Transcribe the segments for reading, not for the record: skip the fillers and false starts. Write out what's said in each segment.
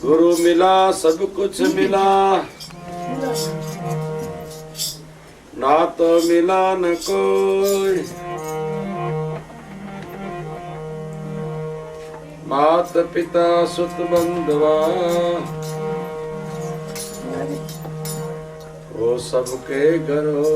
गुरु मिला सब कुछ मिला, ना तो मिला न कोई। मात पिता सुत बंधवा, वो सबके घर हो।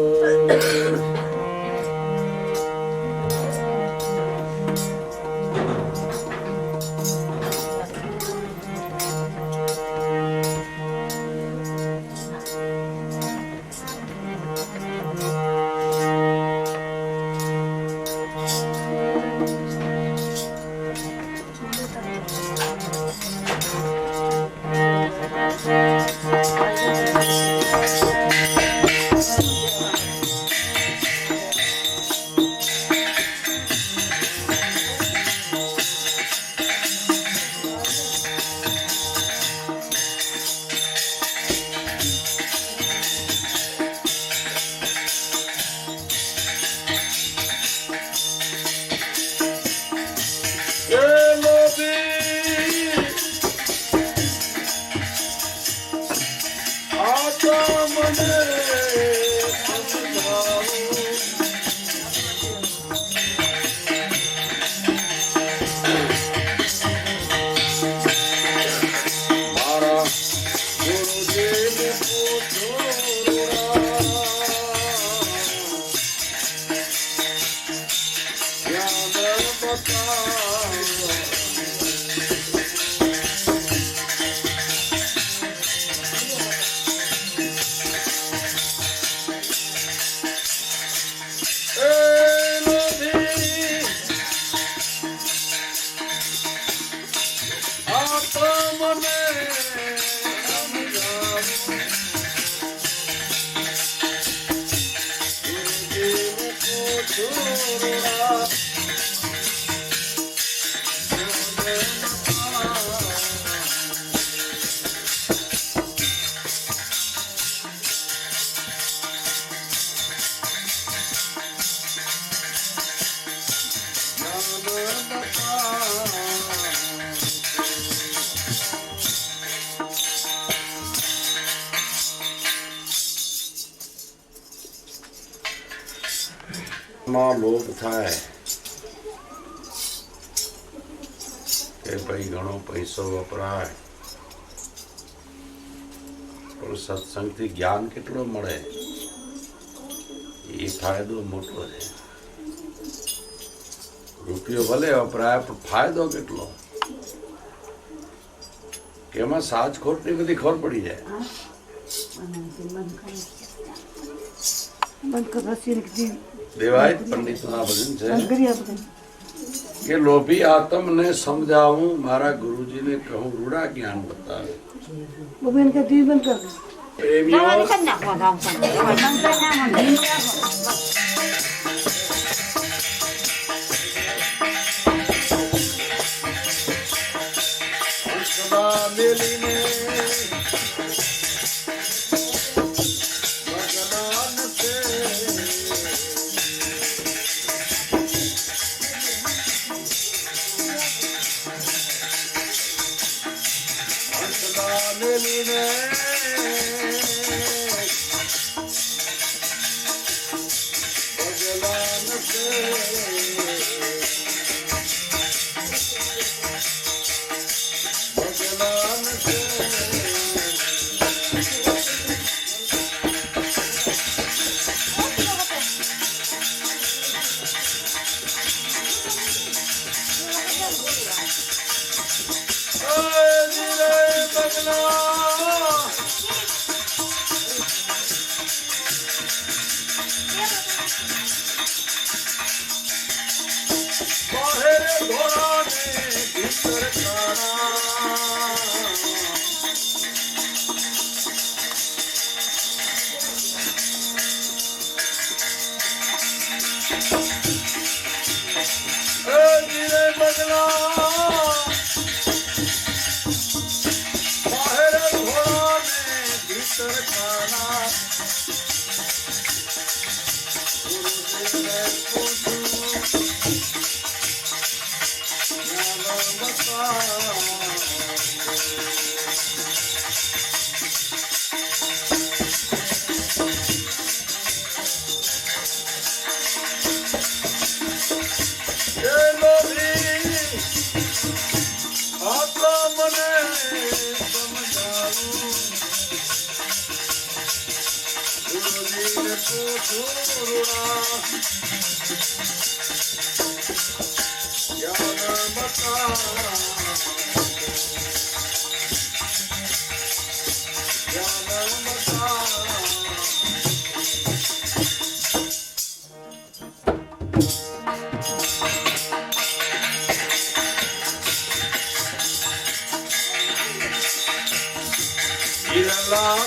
માં લોભ થાય કે ભાઈ ઘણો પૈસો વપરાય, પણ સત્સંગથી જ્ઞાન કેટલો મળે એ ફાયદો મોટો છે. રૂપિયો ભલે વપરાય પણ ફાયદો કેટલો, કે એમાં સાજ ખોટની બધી ખબર પડી જાય. દેવાય પંડિતના ભજન છે કે લોભી આત્મને સમજાવું, મારા ગુરુજીને કહું રૂડા જ્ઞાન બતાવે. પ્રેમીઓ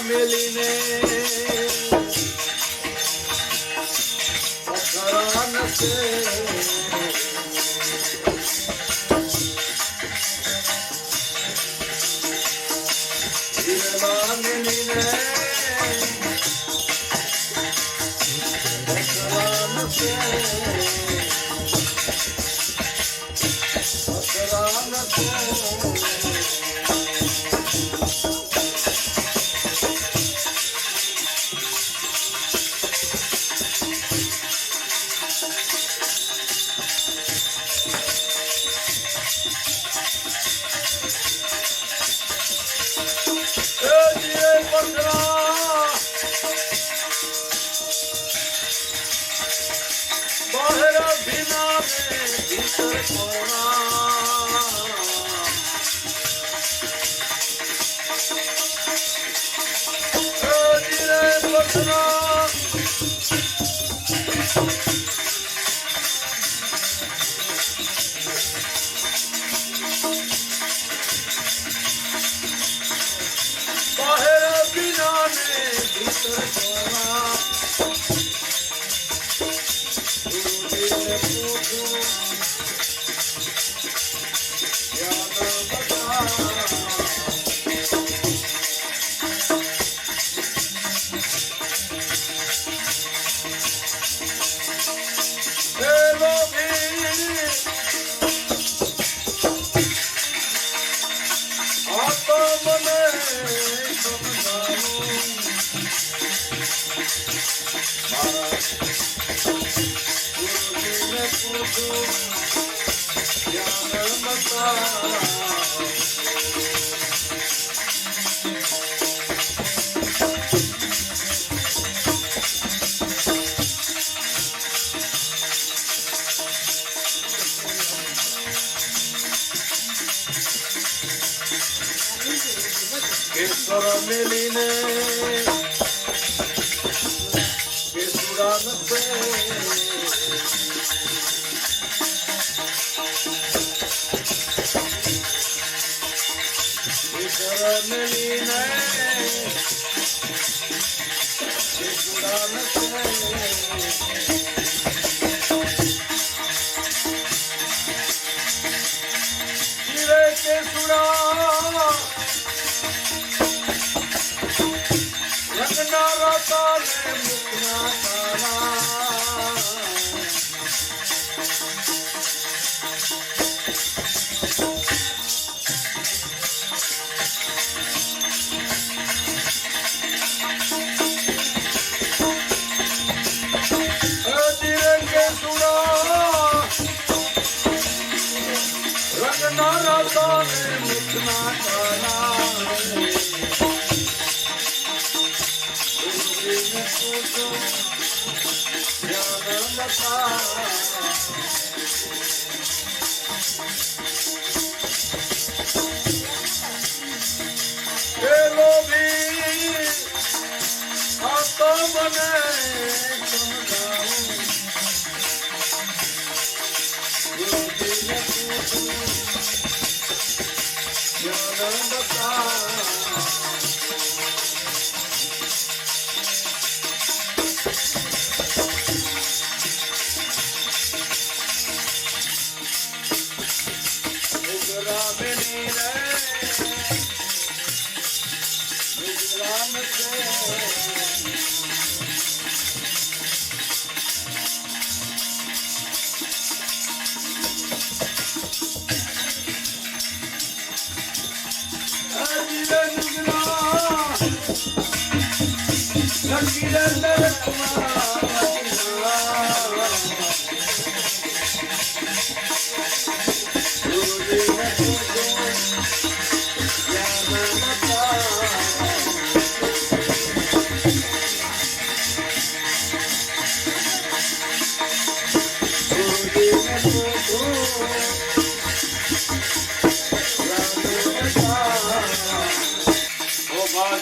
મેલીને અખરાન છે હીરા મેલીને અખરાન છે અખરાન છે મેલીને કેસુરાન છે મેલીને કેસુરાન છે કેસુરા રંગના રતાને મુખના તારા ધીરે કેસુરા રંગના રતાને મુખના તારા Hadi ben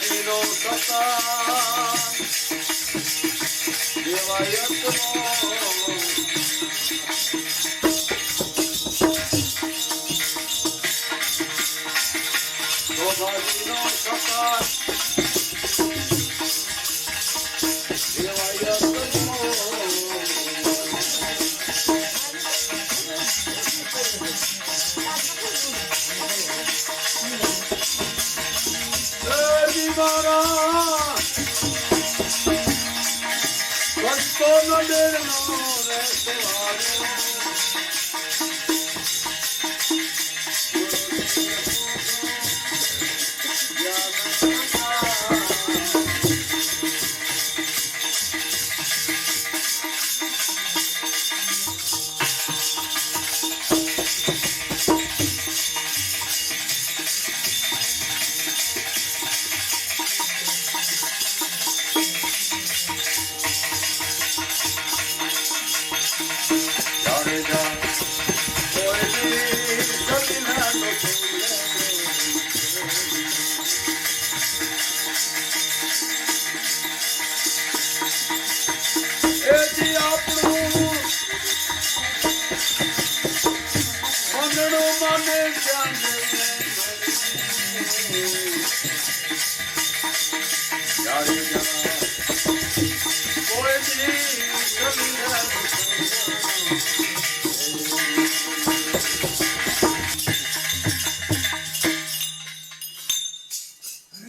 શોભાજીનો સતા દેવાયતનો શોભાજીનો સતા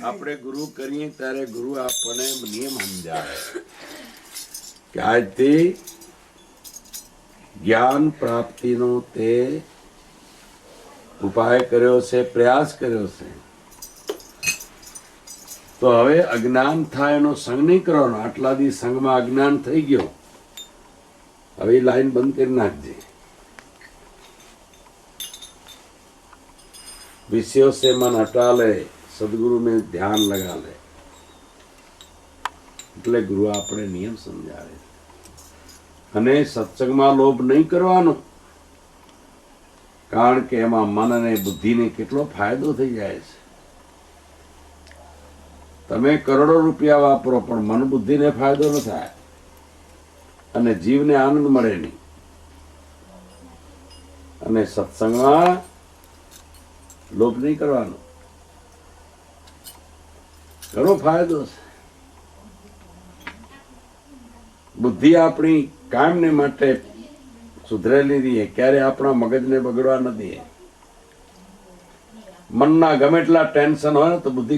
આપણે ગુરુ કરીએ ત્યારે ગુરુ આપણને નિયમ સમજાવે કે આજથી જ્ઞાન પ્રાપ્તિનો તે ઉપાય કર્યો છે, પ્રયાસ કર્યો છે. તો હવે અજ્ઞાન થાય એનો સંગ નહીં કરવાનો. આટલા દી સંગમાં અજ્ઞાન થઈ ગયો, હવે લાઈન બંધ કરી નાખજે. विषयों से मन हटा ले, सदगुरु में ध्यान लगा ले. એટલે ગુરુ આપણે નિયમ સમજાવે. અને સત્સંગમાં લોભ નહીં કરવાનો, કારણ કે એમાં મન અને બુદ્ધિને કેટલો ફાયદો થઈ જાય છે. તમે કરોડો રૂપિયા વાપરો પણ મન બુદ્ધિને ફાયદો ન થાય અને જીવને આનંદ મળે નહીં. અને સત્સંગમાં લોભ નહીં કરવાનો, ઘણો ફાયદો છે. બુદ્ધિ આપણી કાયમને માટે સુધરેલી રહીએ, ક્યારે આપણા મગજને બગડવા ન દઈએ. મનના ગમે એટલા ટેન્શન હોય ને તો બુદ્ધિ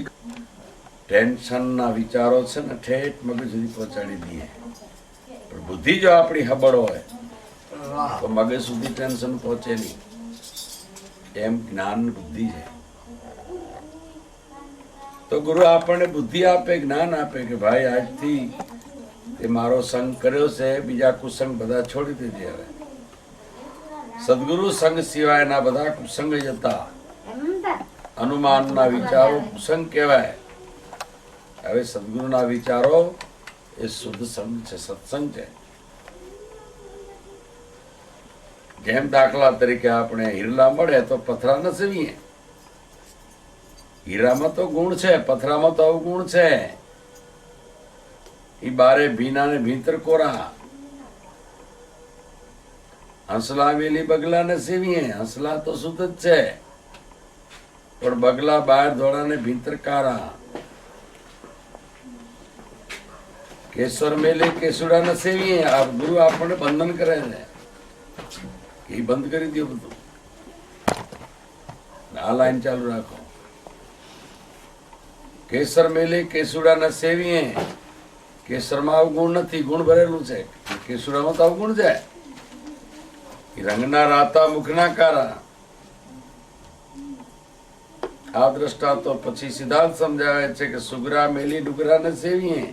ટેન્શનના વિચારો છે ને ઠેઠ મગજ સુધી પહોંચાડી દઈએ. પણ બુદ્ધિ જો આપણી હબળ હોય તો મગજ સુધી ટેન્શન પહોંચે નહીં. એમ જ્ઞાન બુદ્ધિ છે. તો ગુરુ આપણને બુદ્ધિ આપે, જ્ઞાન આપે કે ભાઈ આજથી તે મારો સંગ કર્યો છે, બીજા કુસંગ બધા છોડી દીધી. હવે સદગુરુ સંગ સિવાયના બધા કુસંગ જ હતા. હનુમાનના વિચારો કુસંગ કહેવાય. હવે સદગુરુના વિચારો એ શુદ્ધ સંગ છે, સત્સંગ છે. જેમ દાખલા તરીકે આપણે હીરલા મળે તો પથરા ન સેવીએ. હીરામાં તો ગુણ છે, પથરામાં તો અવગુણ છે. ઈ બારે ભીના ને ભીતર કોરા. હંસલા વેલી બગલા ને સેવીએ. હંસલા તો શુદ્ધ જ છે, પણ બગલા બહાર ધોળા ને ભીતર કારા. કેસર મેલે કેસુડા ને સેવીએ. આ ગુરુ આપણને બંધન કરે છે. એ બંધ કરી દો બધું. આ લાઈન ચાલુ રાખો. કેસર મેલે કેસુડા ના સેવીએ. કેસરમાં અવગુણ નથી, ગુણ ભરેલું છે. કેસુડામાં તો અવગુણ છે. રંગના રાતા મુખના કારા. આ દ્રષ્ટા તો પછી સિદ્ધાંત સમજાવે છે કે સુગરા મેલી ડુગરા ને સેવીએ.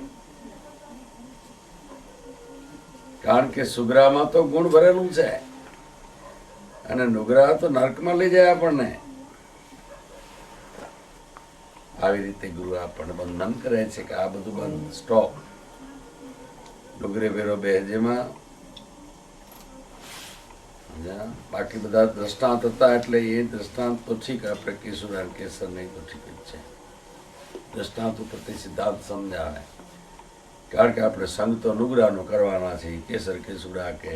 કારણ કે સુગરામાં તો ગુણ ભરેલું છે અને નુગરા તો નર્કમાં લઈ જાય આપણને. આવી રીતે ગુરુ આપણને બંધન કરે છે કે આ બધું બંધ, સ્ટોપ. ડુગરે વેરો બે જેમાં બાકી બધા દ્રષ્ટાંત હતા એટલે એ દ્રષ્ટાંત તો ઠીક, આપણે કેસુરા કેસર નહીં તો ઠીક જ છે. દ્રષ્ટાંત ઉપરથી સિદ્ધાંત સમજાવે. કારણ કે આપણે સંગ તો નુગરાનો કરવાના છે. કેસર કેસુડા કે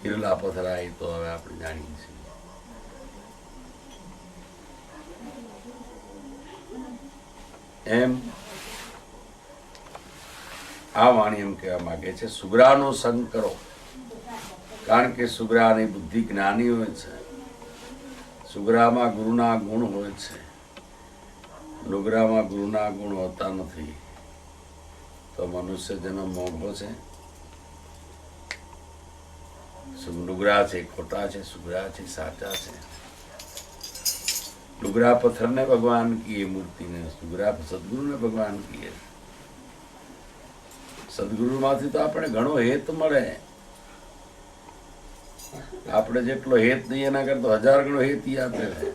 હિરલા પથરા એ તો હવે આપણે જાણીએ છીએ. એમ આ વાણી એમ કહેવા માંગે છે, સુગ્રાનો સંગ કરો. કારણ કે સુગ્રાની બુદ્ધિ જ્ઞાની હોય છે. સુગ્રામાં ગુરુના ગુણ હોય છે. નુગરામાં ગુરુના ગુણ હોતા નથી. તો મનુષ્ય જન્મ મોંઘો છે. નુગરા છે ખોટા છે, સુગ્રા છે સાચા છે. नुगरा पत्थर ने भगवान की मूर्ति ने, सुगरा सदगुरु ने भगवान की. सदगुरु माथी तो આપણે ઘણો હેત મળે. આપણે જેટલો હેત નહીં એના કરતા 1000 ગણો હેત આપે છે.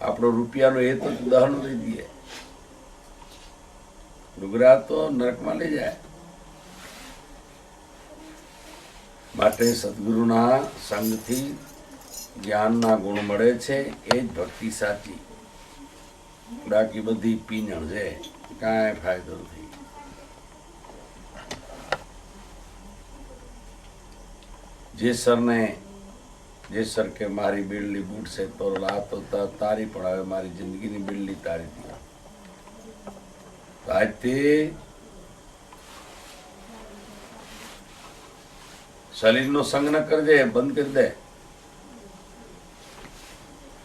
આપણો રૂપિયાનો હેત તો 10 નો લઈ દે. નુગરા તો નરકમાં લઈ જાય. માટે સદગુરુના સંગથી જ્ઞાનના ગુણ મળે છે. એ જ ભક્તિ સાચી. બાકી બધી પીણણ છે, કાંઈ ફાયદો નથી. જે સર કે મારી બિલ્લી બૂટ છે તો લા તો તારી પણ હવે મારી જિંદગીની બિલ્લી તારી દી. આજથી સલીલનો સંગ ન કરજે, બંધ કરી દે.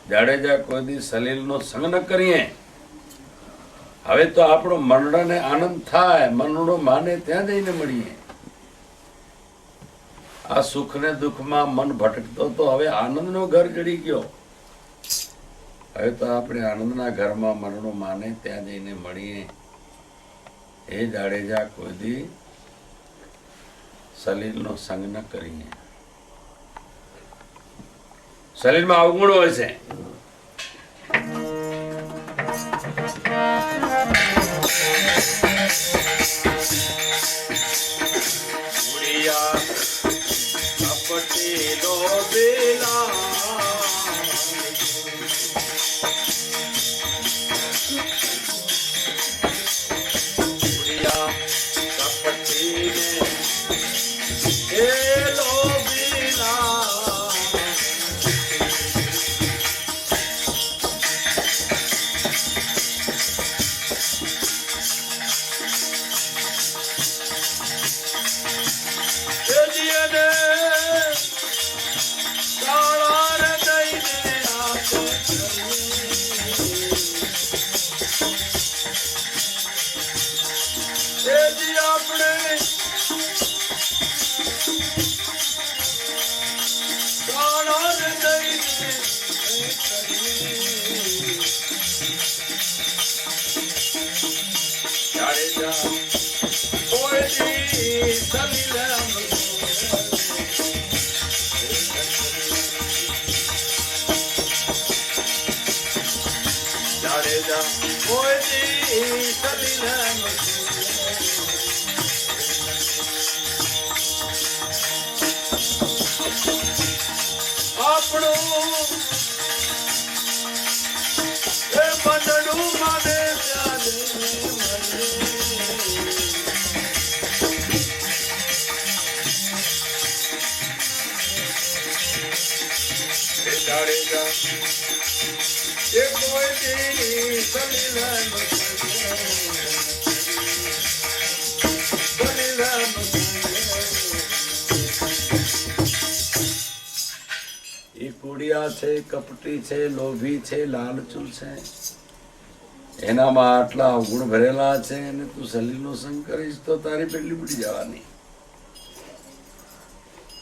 જાડેજા કોઈ દી સલીલનો સંગ ન કરીએ. હવે તો આપણો મનડાને આનંદ થાય, મનડો માને ત્યાં જઈને મળીએ. આ સુખ ને દુઃખમાં મન ભટકતો તો હવે આનંદનો ઘર જડી ગયો. હવે તો આપણે આનંદના ઘરમાં મનડો માને ત્યાં જઈને મળીએ. એ જાડેજા કોઈ દી સલીલનો સંગ ન કરીએ. સલીલમાં અવગુણ હોય છે. છે, કપટી છે, લોભી છે, લાલચુ છે. એનામાં આટલા અવગુણ ભરેલા છે અને તું સલીલનો સંગ કરીશ તો તારી પેટલી બુડી જવાની.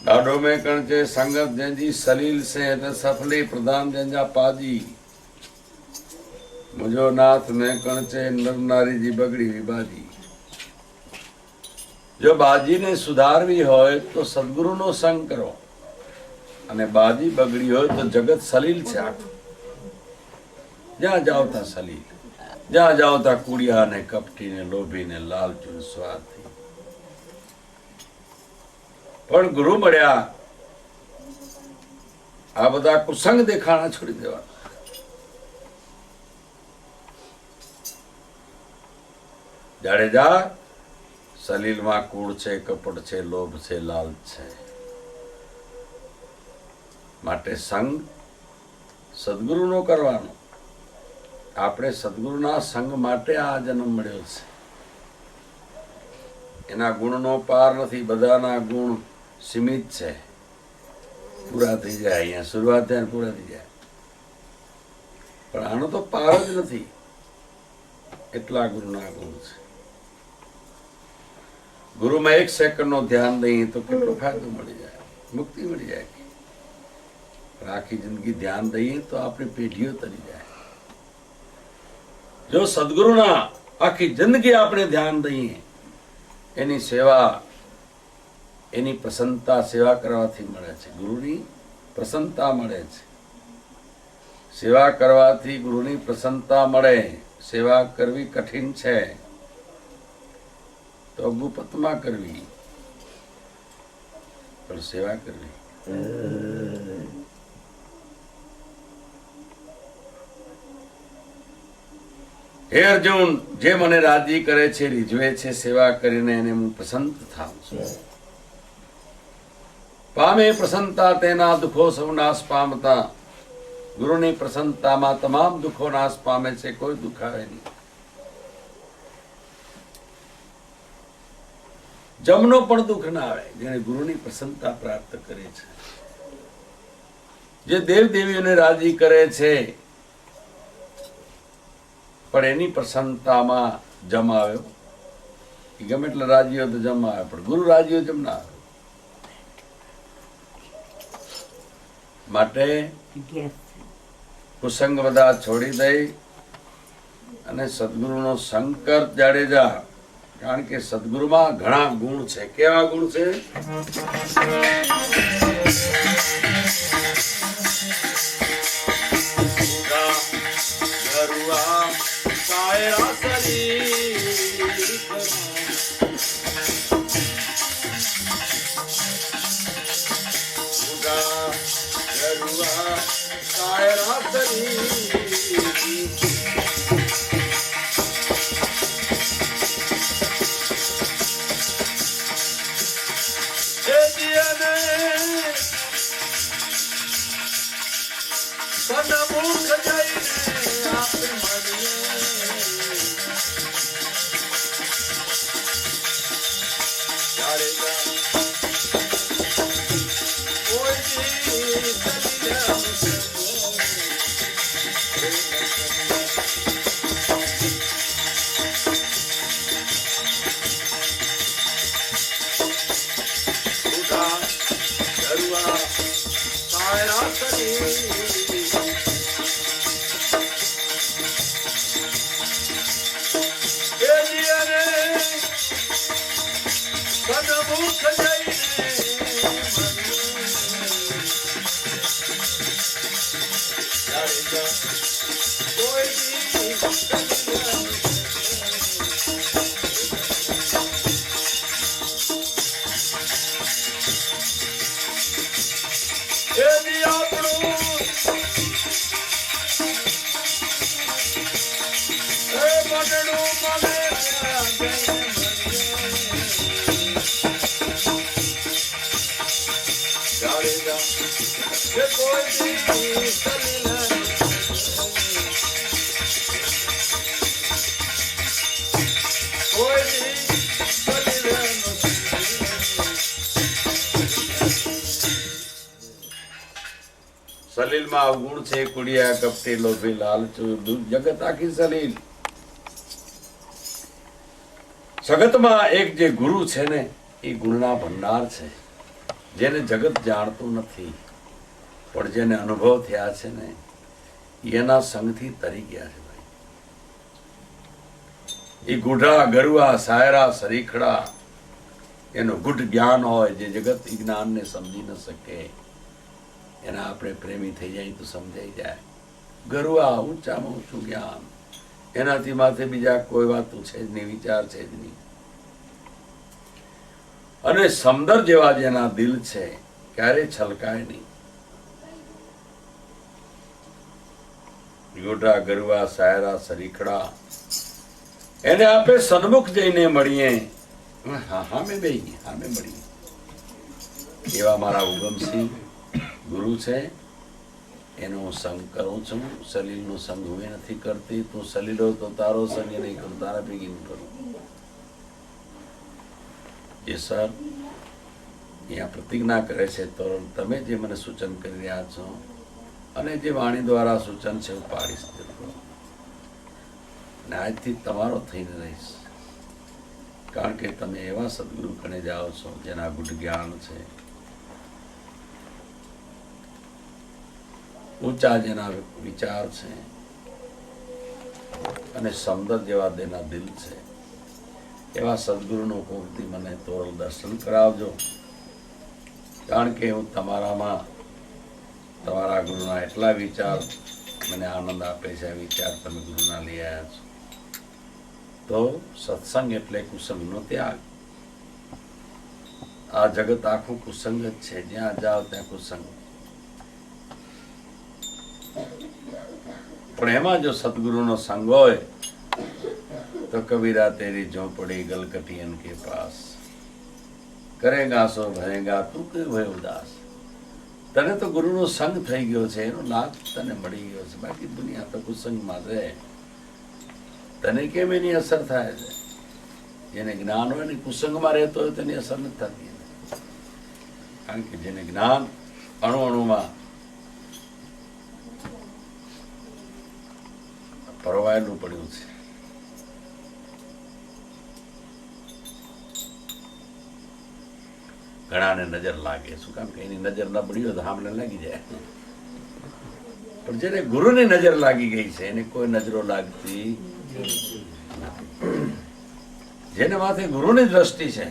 ડાઢો મેં કણ છે સંગત જંજી સલીલ છે ને સફલી પ્રધાન જંજા પાજી. મુજો નાથ મેં કણ છે નર નારી જી બગડી વિબાજી. જો બાજીને સુધારવી હોય તો સદગુરુનો સંગ કરો. અને બાજી બગડી હોય તો જગત સલીલ છે આખું. જ્યાં જાઓ ત્યાં સલીલ, જ્યાં જાઓ ત્યાં કુડિયા ને કપટી ને લોભી ને લાલચુ સ્વાર્થી. પણ ગુરુ મળ્યા આ બધા કુસંગ દેખાણા છોડી દેવાના. જાડેજા, સલીલમાં કૂળ છે, કપટ છે, લોભ છે, લાલચ છે. માટે સંગ સદગુરુનો કરવાનો. આપણે સદગુરુના સંગ માટે આ જન્મ મળ્યો છે. એના ગુણનો પાર નથી. બધાના ગુણ સીમિત છે, પૂરા થઈ જાય. અહીંયા શરૂઆત થાય ને પૂરા થઈ જાય, પણ આનો તો પાર જ નથી. એટલા ગુરુના ગુણ છે. ગુરુમાં 1 સેકન્ડ નો ધ્યાન દઈએ તો કેટલો ફાયદો મળી જાય, મુક્તિ મળી જાય. પણ આખી જિંદગી ધ્યાન દઈએ તો આપણી પેઢીઓ તરી જાય. જો સદગુરુના આખી જિંદગી આપણે ધ્યાન દઈએ, એની સેવા, એની પ્રસન્નતા સેવા કરવાથી મળે છે. ગુરુની પ્રસન્નતા મળે છે. સેવા કરવાથી ગુરુની પ્રસન્નતા મળે. સેવા કરવી કઠિન છે તો ગુપ્તમાં કરવી, પણ સેવા કરવી. હે અર્જુન, જે મને રાજી કરે છે, રીઝવે છે, સેવા કરીને એને હું પ્રસન્ન થાઉં છું. પામે પ્રસન્નતા તેના દુઃખો સૌ નાશ પામતા. ગુરુની પ્રસન્નતામાં તમામ દુઃખો નાશ પામે છે, કોઈ દુઃખ આવે નહીં. જમનો પણ દુઃખ ના આવે જેને ગુરુની પ્રસન્નતા પ્રાપ્ત કરે છે. જે દેવ દેવીઓને રાજી કરે છે, પણ એની પ્રસન્નતામાં જમ આવ્યો. એ ગમે એટલે રાજી હોય તો જમ આવે, પણ ગુરુ રાજી હોય જમ ના આવે. માટે કુસંગ બધા છોડી દઈ અને સદગુરુનો સંગ કર જાડેજા. કારણ કે સદગુરુમાં ઘણા ગુણ છે. કેવા ગુણ છે? સલીલમાં અવગુણ છે, કુડિયા, કપટી, લોભી, લાલચુ, જગત આખી સલીલ. જગતમાં એક જે ગુરુ છે ને, એ ગુણના ભંડાર છે. જેને જગત જાણતું નથી, પણ જેને અનુભવ થયા છે ને, એના સંગથી તરી ગયા છે ભાઈ. એ ગુઢા, ગરુઆ, સાયરા, સરીખડા, એનું ગુઢ જ્ઞાન હોય, જે જગત જ્ઞાનને સમજી ન શકે, એના આપણે પ્રેમી થઈ જાય તો સમજાઈ જાય. ગરુઆ ઊંચામાં ઊંચું જ્ઞાન, એનાથી માથે બીજા કોઈ વાતું છે જ નહીં, વિચાર છે જ નહીં. અને સમદર જેવા જેના દિલ છે, ક્યારે છલકાય નહીં. ગોઢા, ગરુઆ, સાયરા, સરીખડા, એને આપે સન્મુખ જઈને મળીએ. હા હા મેં બેહીએ, હા મેં મળીએ. એવા મારા ઉગમસિંહ ગુરુ છે, એનો હું સંગ કરું છું. સલીલનો સંગ હું નથી કરતી. તું સલીલો તો તારો સંગ નહીં કરું, તારા ભેગી નહીં કરું. જે સર અહીંયા પ્રતિજ્ઞા કરે છે, તો તમે જે મને સૂચન કરી રહ્યા છો અને જે વાણી દ્વારા સૂચન છે હું પાડીશ. અને આજથી તમારો થઈને રહીશ, કારણ કે તમે એવા સદગુરુ કને જાઓ છો જેના ગુઢ જ્ઞાન છે, ઊંચા જેના વિચાર છે, અને સમદર જેવા તેના દિલ છે. એવા સદગુરુનું કોકથી મને તોરલ દર્શન કરાવજો, કારણ કે હું તમારામાં તમારા ગુરુના એટલા વિચાર મને આનંદ આપે છે. વિચાર તમે ગુરુના લઈ આવ્યા છો. તો સત્સંગ એટલે કુસંગનો ત્યાગ. આ જગત આખું કુસંગ જ છે, જ્યાં જાઓ ત્યાં કુસંગ. પણ એમાં જો સદગુરુનો સંગ હોય તો કબીરા તેરી ઝોપડી ગલકટિયન કે પાસ, કરેગા સો ભરેગા તું કે ભય ઉદાસ. તને તો ગુરુનો સંગ થઈ ગયો છે, એનો લાભ તને મળી ગયો છે. બાકી દુનિયા તો કુસંગમાં છે. તને કેમ એની અસર થાય છે? જેને જ્ઞાન હોય ને કુસંગમાં રહેતો હોય તેની અસર નથી થતી. કારણ કે જેને જ્ઞાન અણુ અણુમાં પરવાયેલું પડ્યું છે. ઘણાને નજર લાગે, શું કામ કે એની નજર ન પડી હોય તો સામે લાગી જાય. પણ જેને ગુરુની નજર લાગી ગઈ છે એને કોઈ નજરો લાગતી નથી. જેને માથે ગુરુની દ્રષ્ટિ છે,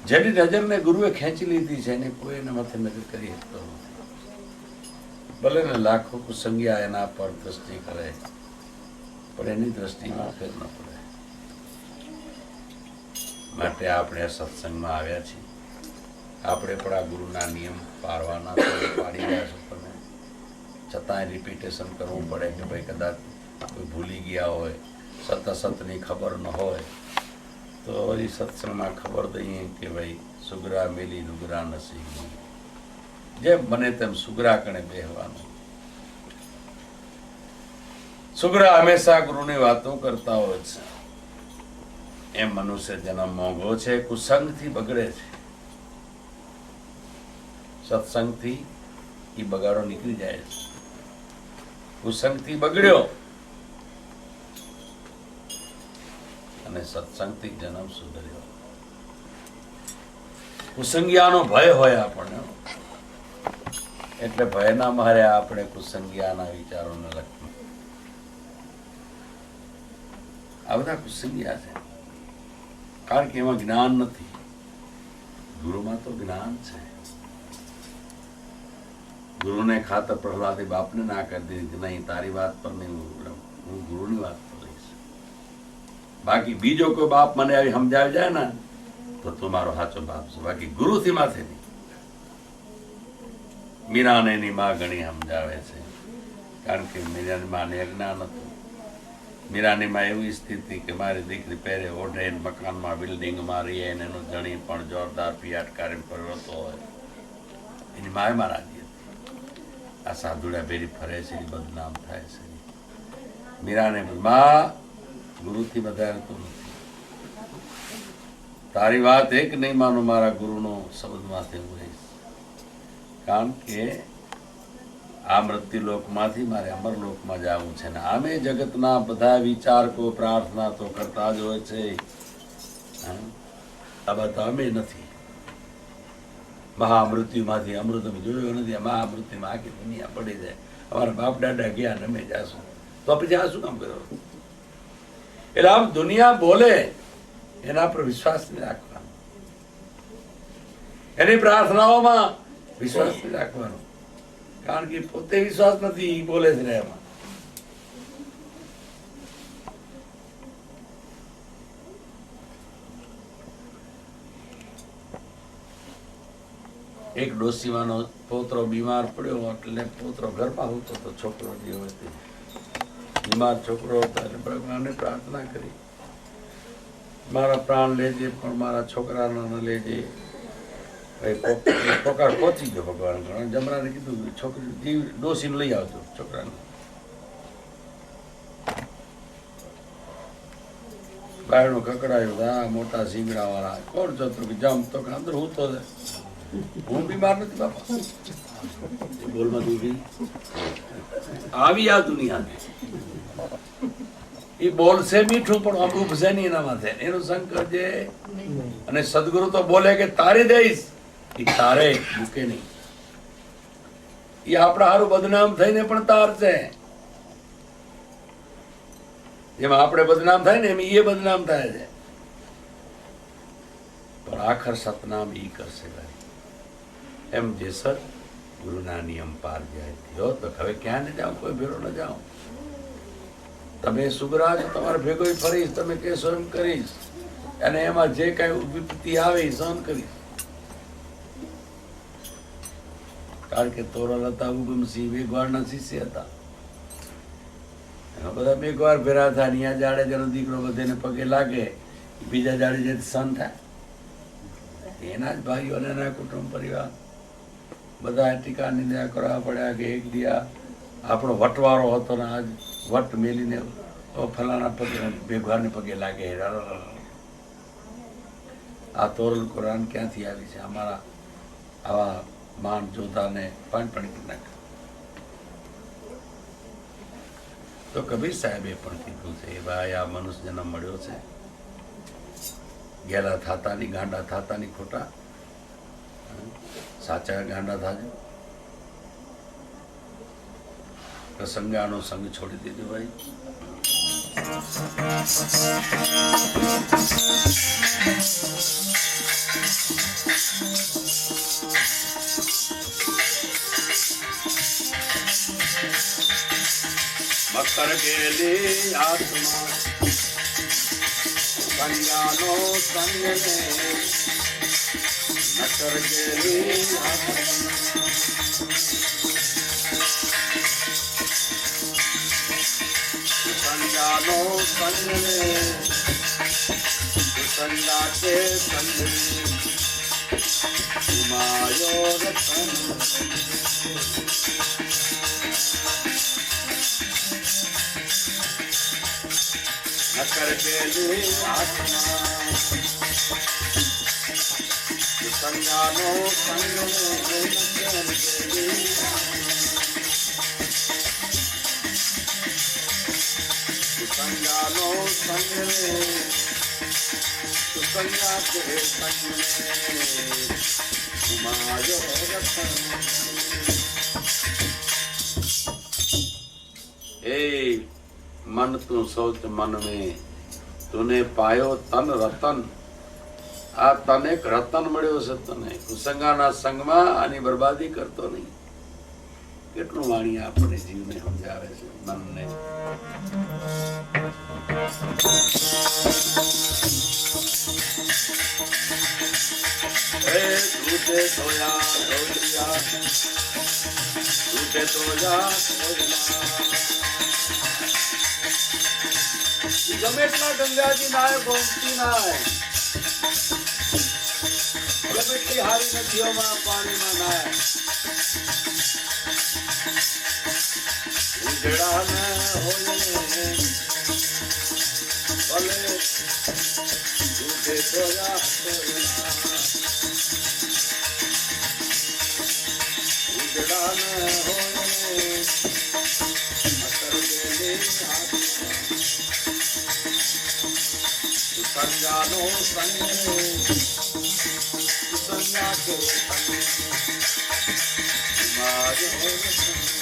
જેની નજરને ગુરુએ ખેંચી લીધી છે, એને કોઈ એના માથે નજર કરી શકતો નથી. ભલે ને લાખો કુસંગિયા એના પર દ્રષ્ટિ કરે, પણ એની દ્રષ્ટિમાં ફેર ન પડે. માટે આપણે સત્સંગમાં આવ્યા છીએ. આપણે પણ આ ગુરુના નિયમ પાળવાના પાડી રહ્યા છો તમે, છતાંય રિપીટેશન કરવું પડે કે ભાઈ કદાચ કોઈ ભૂલી ગયા હોય, સતની ખબર ન હોય, તો એ સત્સંગમાં ખબર દઈએ કે ભાઈ સુગરા મેલી નુગરા નસી, જેમ બને તેમ સુગરા કણે બેહવાનું. સુગરા હંમેશા ગુરુની વાતો કરતા હોય છે. એમ મનુષ્ય જન્મ મોંઘો છે, કુસંગથી બગડે છે. સત્સંગથી એ બગાડો નીકળી જાય છે. કુસંગથી બગડ્યો અને સત્સંગથી જન્મ સુધર્યો. કુસંગિયાનો ભય હોય આપણને, એટલે ભયના મારે આપણે કુસંગિયાના વિચારોને લખવું. આ બધા કુસંગિયા છે, કારણ કે એમાં જ્ઞાન નથી. ગુરુમાં તો જ્ઞાન છે. ગુરુને ખાતર પ્રહલાદે બાપને ના કરી દીધી, નહીં તારી વાત પર નહીં, હું ગુરુની વાત પર લઈશ. બાકી બીજો કોઈ બાપ મને આવી સમજાવી જાય ને તો તું મારો સાચો બાપ છે. બાકી ગુરુથી માથે નહીં. મીરાને એની માં ઘણી સમજાવે છે, કારણ કે મીરાની માને અજ્ઞાન હતું. મીરાની માં એવી સ્થિતિ કે મારી દીકરી પહેરે ઓઢે, મકાનમાં બિલ્ડિંગમાં રહીએ, એનું જણી પણ જોરદાર પિયાટકારી પરવતો હોય. એની માએ માં રાજી હતી. આ સાધુડા ભેરી ફરે છે, એ બદનામ થાય છે. મીરાને માં ગુરુથી વધારતું નથી. તારી વાત એક નહીં માનો, મારા ગુરુનો શબ્દમાંથી હું રહીશ. કારણ કે આ મૃત્યુલોકમાંથી મારે અમરલોકમાં જવું છે. ને આમે જગતના બધા વિચારકો પ્રાર્થના તો કરતા જ હોય છે. આ બધા અમે નથી. મહામૃત્યુમાંથી અમૃત અમે જોયું નથી. મહામૃત્યુમાં આખી દુનિયા પડી જાય. અમારા બાપ દાદા ગયા ને અમે જાશું, તો પછી આ શું કામ કર્યો? એટલે આમ દુનિયા બોલે એના પર વિશ્વાસ નહીં રાખવાનો, એની પ્રાર્થનાઓમાં વિશ્વાસ નહીં રાખવાનો, કારણ કે પોતે વિશ્વાસ નથી, બોલે છે એમાં. એક ડોસીમાનો પોતરો બીમાર પડ્યો, એટલે પોતરો ઘરમાં હતો તો છોકરો જે હોય તે બીમાર છોકરો હતો એટલે ભગવાનને પ્રાર્થના કરી, મારા પ્રાણ લેજે પણ મારા છોકરાના ન લેજે. પોકાર પહોંચી ગયો ભગવાન. જમરાને કીધું છોકરી જીવ ડોસીને લઈ આવજો છોકરાને. બાયણું કકડાયું, આ મોટા શીંગડા વાળા કોણ છો? તો કે જમ. તો અંદર હું તો હું બીમાર નથી બાપા. બોલમાં દુખી આવી આ દુનિયા. એ બોલશે મીઠું પણ અમૃત છે નહીં એના માથે. એનું શંકર જે અને સદગુરુ તો બોલે કે તારે દઈશ, એ તારે મૂકે નહીં. એ આપણા હારું બદનામ થઈને પણ તાર છે. જેમાં આપણે બદનામ થાય ને એમ એ બદનામ થાય છે, પણ આખર સતનામ ઈ કરશે ભાઈ. એમ જે સત ગુરુના નિયમ પાર જાય થયો તો હવે ક્યાં ન જાઓ, કોઈ ભેરો ન જાઓ. તમે સુગરા છો, તમારે ભેગો ફરીશ, તમે કહેશો એમ કરીશ, અને એમાં જે કઈ વિપત્તિ આવે એ સહન કરીશ. કારણ કે તોરલ હતા ઉગમસિંહ વેગવારના શિષ્ય હતા. એમાં બધા મેઘવાર ભેરા થાય. અહીંયા જાડેજાનો દીકરો બધાને પગે લાગે, બીજા જાડેજા સહન થાય. એના જ ભાઈઓ અને એના કુટુંબ પરિવાર બધા ટીકા નિંદા કરવા પડ્યા કે એક દિયા આપણો વટવારો હતો ને આજ વટ મેલીને ફલાણા પગે ભેગવારને પગે લાગે. આ તોરલ કુરાન ક્યાંથી આવી છે? અમારા આવા માન જોતાને પાણી નાખે. તો કબીર સાહેબે પણ કીધું છે, ભાઈ આ મનુષ્ય જન્મ મળ્યો છે, ગેલા થાતાની ગાંડા થાતાની ખોટા, સાચા ગાંડા થાજો. પ્રસંગાનો સંગ છોડી દીધો ભાઈ. મકર ગેલી આત્મા સંગાનો સંગ ને, મકર ગેલી આત્મા સંગાનો સંગ ને, સંગા કે સંગ માયો રતન. નકર ગેલી આત્મા સંગાનો સંગ ને, નકર ગેલી સંગાનો સંગ ને, સંગા કે સંગ ને માયો રતન. એ मन तू सोच मन में तूने पायो तन रतन. આ તને એક રતન મળ્યો છે. તને કુસંગાના સંગમાં આની બરબાદી કરતો નહીં. કેટલું વાણી આપણે જીવને સમજાવે છે, મનને. દૂધે ધોયા ધોલિયા, દૂધે ધોયા ધોલિયા. ગમે એટલા ગંગાજી નાય ગોમતી નાય, ગમે એટલી હારી નદીઓમાં પાણીમાં નાય, ઉજળા ન હોય ભલે દૂધે ધોયા ધોયા. ઉજળા ન હોય મકર ગેલી આત્મા સંગાનો સંગ ને, સંગા કે સંગ માયો રતન.